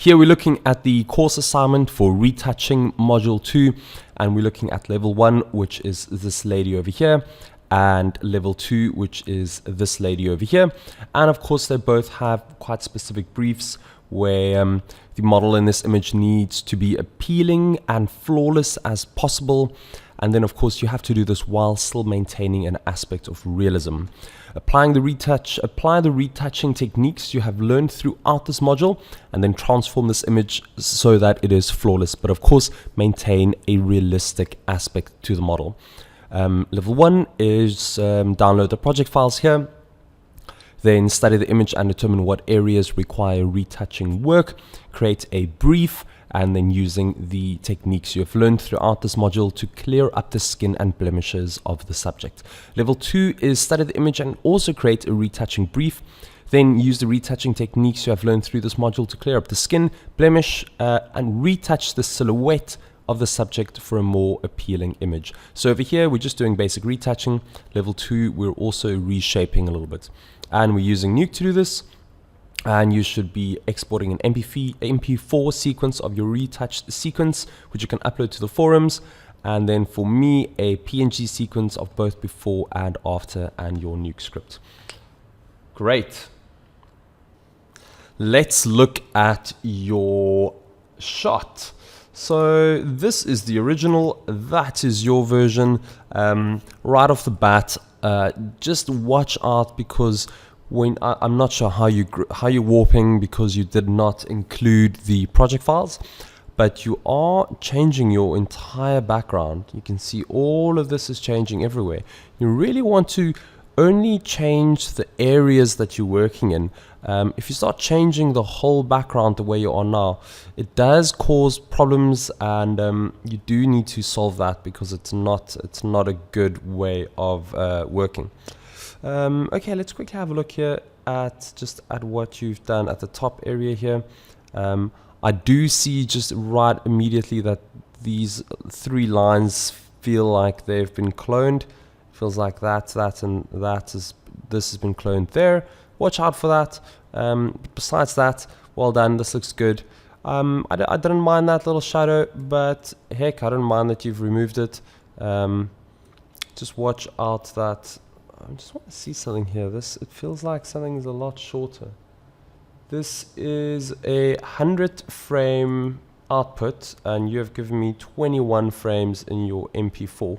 Here we're looking at the course assignment for Retouching Module 2, and we're looking at Level 1, which is this lady over here, and Level 2, which is this lady over here. And of course, they both have quite specific briefs where the model in this image needs to be appealing and flawless as possible. And then of course you have to do this while still maintaining an aspect of realism. Apply the retouching techniques you have learned throughout this module, and then transform this image so that it is flawless, but of course maintain a realistic aspect to the model. Level 1 is download the project files here, then study the image and determine what areas require retouching work, create a brief, and then using the techniques you have learned throughout this module to clear up the skin and blemishes of the subject. Level 2 is study the image and also create a retouching brief. Then use the retouching techniques you have learned through this module to clear up the skin, blemish, and retouch the silhouette of the subject for a more appealing image. So over here, we're just doing basic retouching. Level 2, we're also reshaping a little bit. And we're using Nuke to do this. And you should be exporting an MP4 sequence of your retouched sequence, which you can upload to the forums. And then for me, a PNG sequence of both before and after, and your Nuke script. Great. Let's look at your shot. So this is the original, that is your version. Right off the bat, just watch out, because when I'm not sure how you're warping, because you did not include the project files, but you are changing your entire background. You can see all of this is changing everywhere. You really want to only change the areas that you're working in. If you start changing the whole background the way you are now, it does cause problems, and you do need to solve that, because it's not a good way of working. Okay, let's quickly have a look here at what you've done at the top area here. I do see just right immediately that these 3 lines feel like they've been cloned. Feels like this has been cloned there. Watch out for that. Besides that, well done, this looks good. I didn't mind that little shadow, but heck, I don't mind that you've removed it. Just watch out that, I just want to see something here. It feels like something is a lot shorter. This is a 100 frame output, and you have given me 21 frames in your MP4.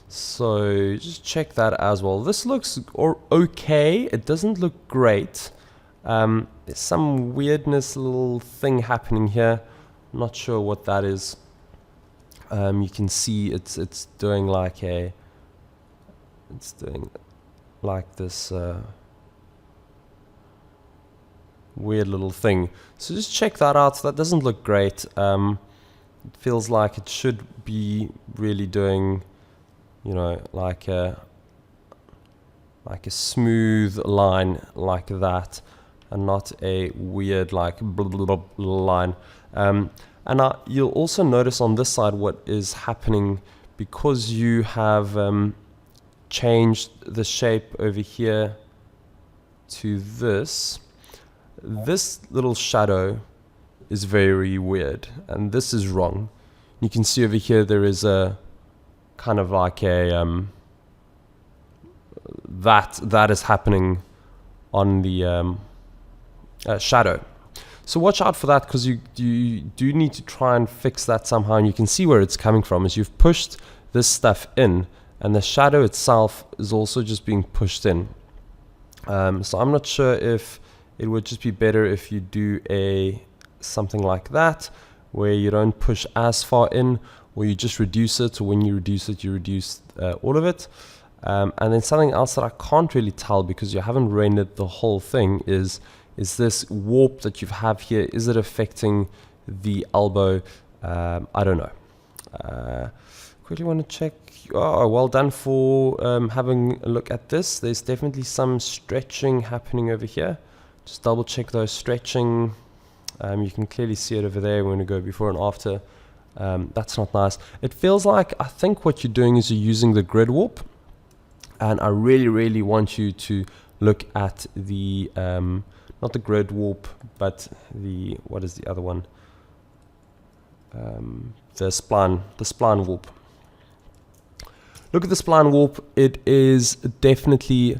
So just check that as well. This looks okay. It doesn't look great. There's some weirdness, little thing happening here. I'm not sure what that is. You can see it's doing like this weird little thing. So just check that out. That doesn't look great. It feels like it should be really doing, you know, like a smooth line like that, and not a weird like blah, blah, blah, line. And you'll also notice on this side what is happening, because you have changed the shape over here to this. This little shadow is very weird, and this is wrong. You can see over here there is a kind of like a that is happening on the shadow. So watch out for that, because you do need to try and fix that somehow. And you can see where it's coming from is you've pushed this stuff in, and the shadow itself is also just being pushed in. So I'm not sure if it would just be better if you do something like that, where you don't push as far in, or you just reduce it, or when you reduce it, you reduce all of it. And then something else that I can't really tell, because you haven't rendered the whole thing, is this warp that you have here, is it affecting the elbow? I don't know. Quickly want to check. Oh, well done for having a look at this. There's definitely some stretching happening over here. Just double check those stretching. You can clearly see it over there. We're going to go before and after. That's not nice. It feels like, I think what you're doing is you're using the grid warp, and I really want you to look at the not the grid warp, but the, what is the other one? The spline warp. Look at the spline warp. It is definitely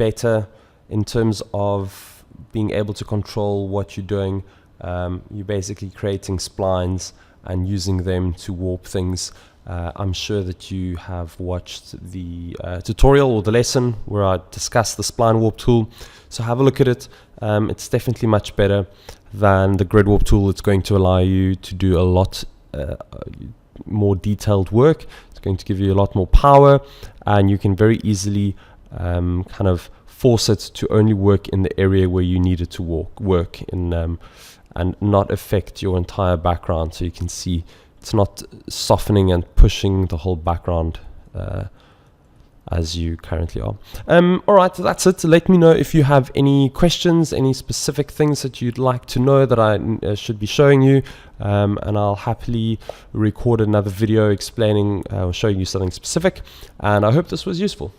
better in terms of being able to control what you're doing. You're basically creating splines and using them to warp things. I'm sure that you have watched the tutorial or the lesson where I discussed the spline warp tool. So have a look at it. It's definitely much better than the grid warp tool. It's going to allow you to do a lot more detailed work. It's going to give you a lot more power, and you can very easily kind of force it to only work in the area where you need it to work in, and not affect your entire background. So you can see it's not softening and pushing the whole background as you currently are. All right, that's it. Let me know if you have any questions, any specific things that you'd like to know that I should be showing you, and I'll happily record another video explaining or showing you something specific, and I hope this was useful.